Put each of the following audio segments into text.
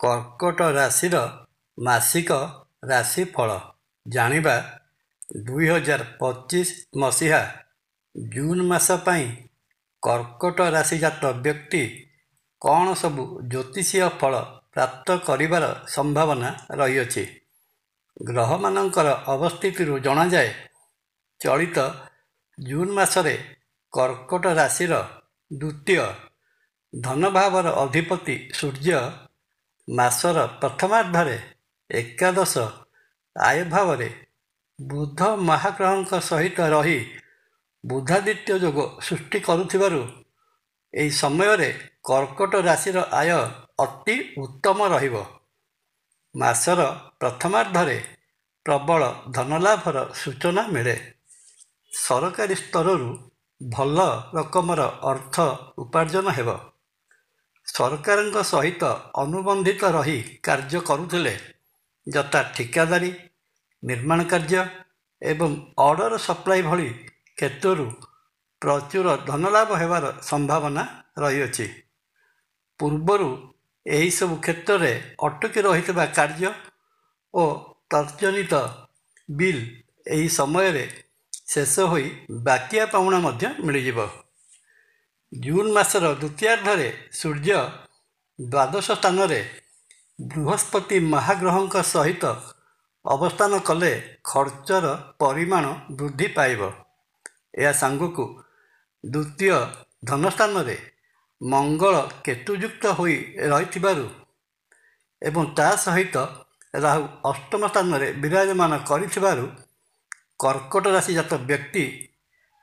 କର୍କଟ ରାଶିର ମାସିକ ରାଶିଫଳ ଜାଣିବା। 2025 ମସିହା ଜୁନ୍ ମାସ ପାଇଁ କର୍କଟ ରାଶିଜାତ ବ୍ୟକ୍ତି କ'ଣ ସବୁ ଜ୍ୟୋତିଷୀୟ ଫଳ ପ୍ରାପ୍ତ କରିବାର ସମ୍ଭାବନା ରହିଅଛି? ଗ୍ରହମାନଙ୍କର ଅବସ୍ଥିତିରୁ ଜଣାଯାଏ, ଚଳିତ ଜୁନ୍ ମାସରେ କର୍କଟ ରାଶିର ଦ୍ୱିତୀୟ ଧନଭାବର ଅଧିପତି ସୂର୍ଯ୍ୟ ମାସର ପ୍ରଥମାର୍ଦ୍ଧରେ ଏକାଦଶ ଆୟଭାବରେ ବୁଧ ମହାଗ୍ରହଙ୍କ ସହିତ ରହି ବୁଧାଦିତ୍ୟ ଯୋଗ ସୃଷ୍ଟି କରୁଥିବାରୁ ଏହି ସମୟରେ କର୍କଟ ରାଶିର ଆୟ ଅତି ଉତ୍ତମ ରହିବ। ମାସର ପ୍ରଥମାର୍ଦ୍ଧରେ ପ୍ରବଳ ଧନଲାଭର ସୂଚନା ମିଳେ। ସରକାରୀ ସ୍ତରରୁ ଭଲ ରକମର ଅର୍ଥ ଉପାର୍ଜନ ହେବ। ସରକାରଙ୍କ ସହିତ ଅନୁବନ୍ଧିତ ରହି କାର୍ଯ୍ୟ କରୁଥିଲେ, ଯଥା ଠିକାଦାରୀ, ନିର୍ମାଣ କାର୍ଯ୍ୟ ଏବଂ ଅର୍ଡ଼ର ସପ୍ଲାଇ ଭଳି କ୍ଷେତ୍ରରୁ ପ୍ରଚୁର ଧନଲାଭ ହେବାର ସମ୍ଭାବନା ରହିଅଛି। ପୂର୍ବରୁ ଏହିସବୁ କ୍ଷେତ୍ରରେ ଅଟକି ରହିଥିବା କାର୍ଯ୍ୟ ଓ ତତ୍ଜନିତ ବିଲ୍ ଏହି ସମୟରେ ଶେଷ ହୋଇ ବାକିଆ ପାଉଣା ମଧ୍ୟ ମିଳିଯିବ। ଜୁନ୍ ମାସର ଦ୍ୱିତୀୟାର୍ଦ୍ଧରେ ସୂର୍ଯ୍ୟ ଦ୍ୱାଦଶ ସ୍ଥାନରେ ବୃହସ୍ପତି ମହାଗ୍ରହଙ୍କ ସହିତ ଅବସ୍ଥାନ କଲେ ଖର୍ଚ୍ଚର ପରିମାଣ ବୃଦ୍ଧି ପାଇବ। ଏହା ସାଙ୍ଗକୁ ଦ୍ୱିତୀୟ ଧନସ୍ଥାନରେ ମଙ୍ଗଳ କେତୁଯୁକ୍ତ ହୋଇ ରହିଥିବାରୁ ଏବଂ ତା ସହିତ ରାହୁ ଅଷ୍ଟମ ସ୍ଥାନରେ ବିରାଜମାନ କରିଥିବାରୁ କର୍କଟ ରାଶିଜାତ ବ୍ୟକ୍ତି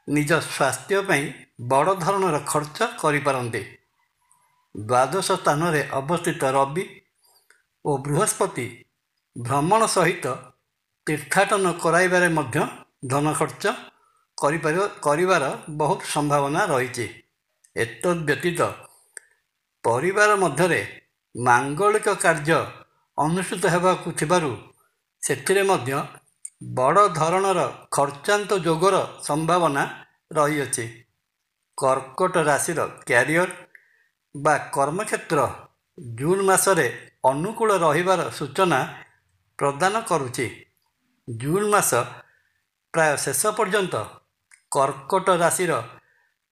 ନିଜ ସ୍ୱାସ୍ଥ୍ୟ ପାଇଁ ବଡ଼ ଧରଣର ଖର୍ଚ୍ଚ କରିପାରନ୍ତି। ଦ୍ୱାଦଶ ସ୍ଥାନରେ ଅବସ୍ଥିତ ରବି ଓ ବୃହସ୍ପତି ଭ୍ରମଣ ସହିତ ତୀର୍ଥାଟନ କରାଇବାରେ ମଧ୍ୟ ଧନ ଖର୍ଚ୍ଚ କରିବାର ବହୁତ ସମ୍ଭାବନା ରହିଛି। ଏତଦ୍‌ବ୍ୟତୀତ ପରିବାର ମଧ୍ୟରେ ମାଙ୍ଗଳିକ କାର୍ଯ୍ୟ ଅନୁଷ୍ଠିତ ହେବାକୁ ଥିବାରୁ ସେଥିରେ ମଧ୍ୟ ବଡ଼ ଧରଣର ଖର୍ଚ୍ଚାନ୍ତ ଯୋଗର ସମ୍ଭାବନା ରହିଅଛି। କର୍କଟ ରାଶିର କ୍ୟାରିୟର ବା କର୍ମକ୍ଷେତ୍ର ଜୁନ୍ ମାସରେ ଅନୁକୂଳ ରହିବାର ସୂଚନା ପ୍ରଦାନ କରୁଛି। ଜୁନ୍ ମାସ ପ୍ରାୟ ଶେଷ ପର୍ଯ୍ୟନ୍ତ କର୍କଟ ରାଶିର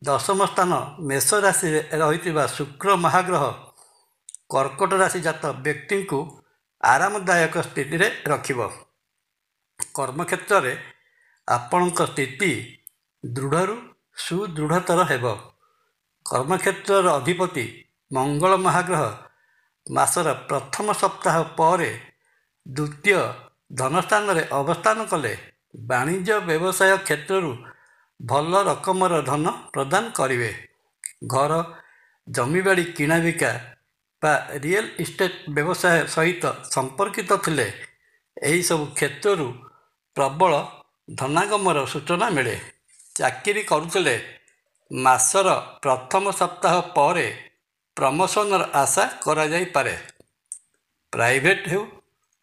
ଦଶମ ସ୍ଥାନ ମେଷ ରାଶିରେ ରହିଥିବା ଶୁକ୍ର ମହାଗ୍ରହ କର୍କଟ ରାଶିଜାତ ବ୍ୟକ୍ତିଙ୍କୁ ଆରାମଦାୟକ ସ୍ଥିତିରେ ରଖିବ। କର୍ମକ୍ଷେତ୍ରରେ ଆପଣଙ୍କ ସ୍ଥିତି ଦୃଢ଼ରୁ ସୁଦୃଢ଼ତର ହେବ। କର୍ମକ୍ଷେତ୍ରର ଅଧିପତି ମଙ୍ଗଳ ମହାଗ୍ରହ ମାସର ପ୍ରଥମ ସପ୍ତାହ ପରେ ଦ୍ୱିତୀୟ ଧନସ୍ଥାନରେ ଅବସ୍ଥାନ କଲେ ବାଣିଜ୍ୟ ବ୍ୟବସାୟ କ୍ଷେତ୍ରରୁ ଭଲ ରକମର ଧନ ପ୍ରଦାନ କରିବେ। ଘର, ଜମିବାଡ଼ି କିଣାବିକା ବା ରିଏଲ୍ ଇଷ୍ଟେଟ୍ ବ୍ୟବସାୟ ସହିତ ସମ୍ପର୍କିତ ଥିଲେ ଏହିସବୁ କ୍ଷେତ୍ରରୁ ପ୍ରବଳ ଧନାଗମର ସୂଚନା ମିଳେ। ଚାକିରି କରୁଥିଲେ ମାସର ପ୍ରଥମ ସପ୍ତାହ ପରେ ପ୍ରମୋସନର ଆଶା କରାଯାଇପାରେ। ପ୍ରାଇଭେଟ୍ ହେଉ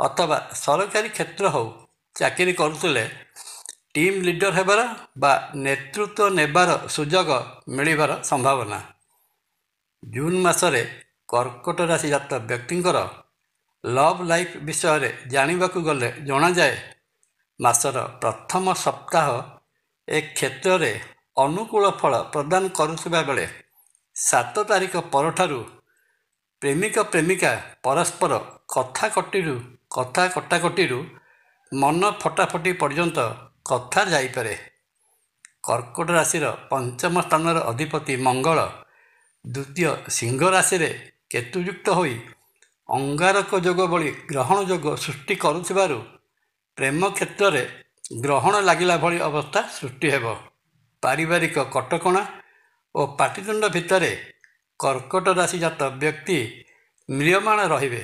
ଅଥବା ସରକାରୀ କ୍ଷେତ୍ର ହେଉ, ଚାକିରି କରୁଥିଲେ ଟିମ୍ ଲିଡର ହେବାର ବା ନେତୃତ୍ୱ ନେବାର ସୁଯୋଗ ମିଳିବାର ସମ୍ଭାବନା। ଜୁନ୍ ମାସରେ କର୍କଟ ରାଶିଜାତ ବ୍ୟକ୍ତିଙ୍କର ଲଭ୍ ଲାଇଫ୍ ବିଷୟରେ ଜାଣିବାକୁ ଗଲେ ଜଣାଯାଏ, ମାସର ପ୍ରଥମ ସପ୍ତାହ ଏ କ୍ଷେତ୍ରରେ ଅନୁକୂଳ ଫଳ ପ୍ରଦାନ କରୁଥିବା ବେଳେ 7 ତାରିଖ ପରଠାରୁ ପ୍ରେମିକ ପ୍ରେମିକା ପରସ୍ପର କଥା କଟାକଟିରୁ ମନ ଫଟାଫଟି ପର୍ଯ୍ୟନ୍ତ କଥା ଯାଇପାରେ। କର୍କଟ ରାଶିର ପଞ୍ଚମ ସ୍ଥାନର ଅଧିପତି ମଙ୍ଗଳ ଦ୍ୱିତୀୟ ସିଂହ ରାଶିରେ କେତୁଯୁକ୍ତ ହୋଇ ଅଙ୍ଗାରକ ଯୋଗ ଭଳି ଗ୍ରହଣ ଯୋଗ ସୃଷ୍ଟି କରୁଥିବାରୁ ପ୍ରେମ କ୍ଷେତ୍ରରେ ଗ୍ରହଣ ଲାଗିଲା ଭଳି ଅବସ୍ଥା ସୃଷ୍ଟି ହେବ। ପାରିବାରିକ କଟକଣା ଓ ପାଟିତୁଣ୍ଡ ଭିତରେ କର୍କଟ ରାଶିଜାତ ବ୍ୟକ୍ତି ମ୍ରିୟମାଣ ରହିବେ।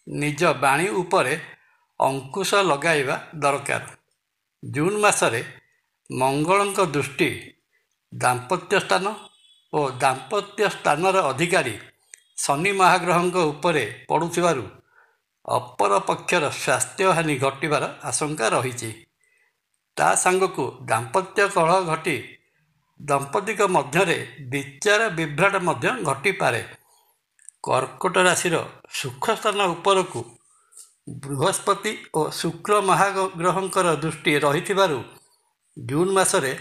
ନିଜ ବାଣୀ ଉପରେ ଅଙ୍କୁଶ ଲଗାଇବା ଦରକାର। ଜୁନ୍ ମାସରେ ମଙ୍ଗଳଙ୍କ ଦୃଷ୍ଟି ଦାମ୍ପତ୍ୟ ସ୍ଥାନ ଓ ଦାମ୍ପତ୍ୟ ସ୍ଥାନର ଅଧିକାରୀ ଶନି ମହାଗ୍ରହଙ୍କ ଉପରେ ପଡ଼ୁଥିବାରୁ ଅପର ପକ୍ଷର ସ୍ୱାସ୍ଥ୍ୟହାନି ଘଟିବାର ଆଶଙ୍କା ରହିଛି। ତା ସାଙ୍ଗକୁ ଦାମ୍ପତ୍ୟ କଳହ ଘଟି ଦମ୍ପତିଙ୍କ ମଧ୍ୟରେ ବିଚାର ବିଭ୍ରାଟ ମଧ୍ୟ ଘଟିପାରେ। କର୍କଟ ରାଶିର ସୁଖ ସ୍ଥାନ ଉପରକୁ ବୃହସ୍ପତି ଓ ଶୁକ୍ର ମହାଗ୍ରହଙ୍କର ଦୃଷ୍ଟି ରହିଥିବାରୁ ଜୁନ୍ ମାସରେ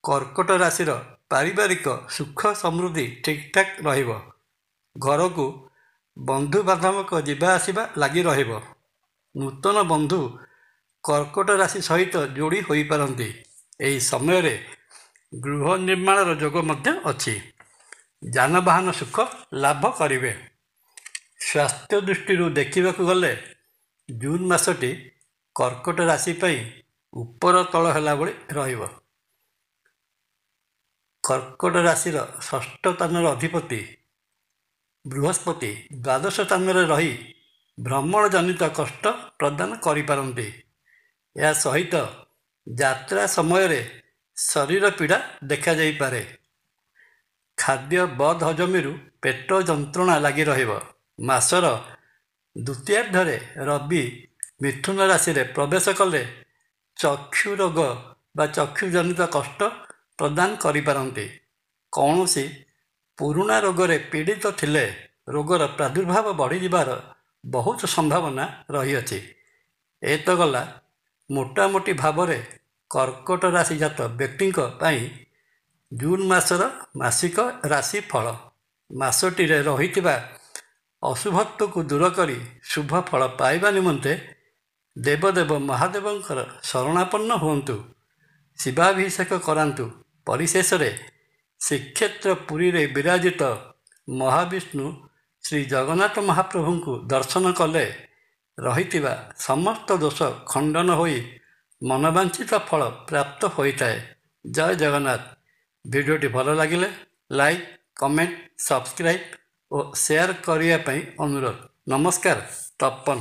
କର୍କଟ ରାଶିର ପାରିବାରିକ ସୁଖ ସମୃଦ୍ଧି ଠିକ୍ଠାକ୍ ରହିବ। ଘରକୁ ବନ୍ଧୁବାନ୍ଧବଙ୍କ ଯିବା ଆସିବା ଲାଗି ରହିବ। ନୂତନ ବନ୍ଧୁ କର୍କଟ ରାଶି ସହିତ ଯୋଡ଼ି ହୋଇପାରନ୍ତି। ଏହି ସମୟରେ ଗୃହ ନିର୍ମାଣର ଯୋଗ ମଧ୍ୟ ଅଛି। ଯାନବାହନ ସୁଖ ଲାଭ କରିବେ। ସ୍ୱାସ୍ଥ୍ୟ ଦୃଷ୍ଟିରୁ ଦେଖିବାକୁ ଗଲେ ଜୁନ୍ ମାସଟି କର୍କଟ ରାଶି ପାଇଁ ଉପର ତଳ ହେଲା ଭଳି ରହିବ। କର୍କଟ ରାଶିର ଷଷ୍ଠ ସ୍ଥାନର ଅଧିପତି ବୃହସ୍ପତି ଦ୍ୱାଦଶ ସ୍ଥାନରେ ରହି ଭ୍ରମଣଜନିତ କଷ୍ଟ ପ୍ରଦାନ କରିପାରନ୍ତି। ଏହା ସହିତ ଯାତ୍ରା ସମୟରେ ଶରୀର ପୀଡ଼ା ଦେଖାଯାଇପାରେ। ଖାଦ୍ୟ ବଦ ହଜମୀରୁ ପେଟ ଯନ୍ତ୍ରଣା ଲାଗି ରହିବ। ମାସର ଦ୍ୱିତୀୟାର୍ଦ୍ଧରେ ରବି ମିଥୁନ ରାଶିରେ ପ୍ରବେଶ କଲେ ଚକ୍ଷୁ ରୋଗ ବା ଚକ୍ଷୁଜନିତ କଷ୍ଟ ପ୍ରଦାନ କରିପାରନ୍ତି। କୌଣସି ପୁରୁଣା ରୋଗରେ ପୀଡ଼ିତ ଥିଲେ ରୋଗର ପ୍ରାଦୁର୍ଭାବ ବଢ଼ିଯିବାର ବହୁତ ସମ୍ଭାବନା ରହିଅଛି। ଏ ତ ଗଲା ମୋଟାମୋଟି ଭାବରେ କର୍କଟ ରାଶିଜାତ ବ୍ୟକ୍ତିଙ୍କ ପାଇଁ ଜୁନ୍ ମାସର ମାସିକ ରାଶି ଫଳ। ମାସଟିରେ ରହିଥିବା ଅଶୁଭତ୍ୱକୁ ଦୂର କରି ଶୁଭ ଫଳ ପାଇବା ନିମନ୍ତେ ଦେବଦେବ ମହାଦେବଙ୍କର ଶରଣାପନ୍ନ ହୁଅନ୍ତୁ, ଶିବାଭିଷେକ କରାନ୍ତୁ। ପରିଶେଷରେ ଶ୍ରୀକ୍ଷେତ୍ର ପୁରୀରେ ବିରାଜିତ ମହାବିଷ୍ଣୁ ଶ୍ରୀ ଜଗନ୍ନାଥ ମହାପ୍ରଭୁଙ୍କୁ ଦର୍ଶନ କଲେ ରହିଥିବା ସମସ୍ତ ଦୋଷ ଖଣ୍ଡନ ହୋଇ ମନବାଞ୍ଛିତ ଫଳ ପ୍ରାପ୍ତ ହୋଇଥାଏ। ଜୟ ଜଗନ୍ନାଥ। ଭିଡ଼ିଓଟି ଭଲ ଲାଗିଲେ ଲାଇକ୍, କମେଣ୍ଟ, ସବସ୍କ୍ରାଇବ୍ ଓ ସେୟାର କରିବା ପାଇଁ ଅନୁରୋଧ। ନମସ୍କାର। ତପନ।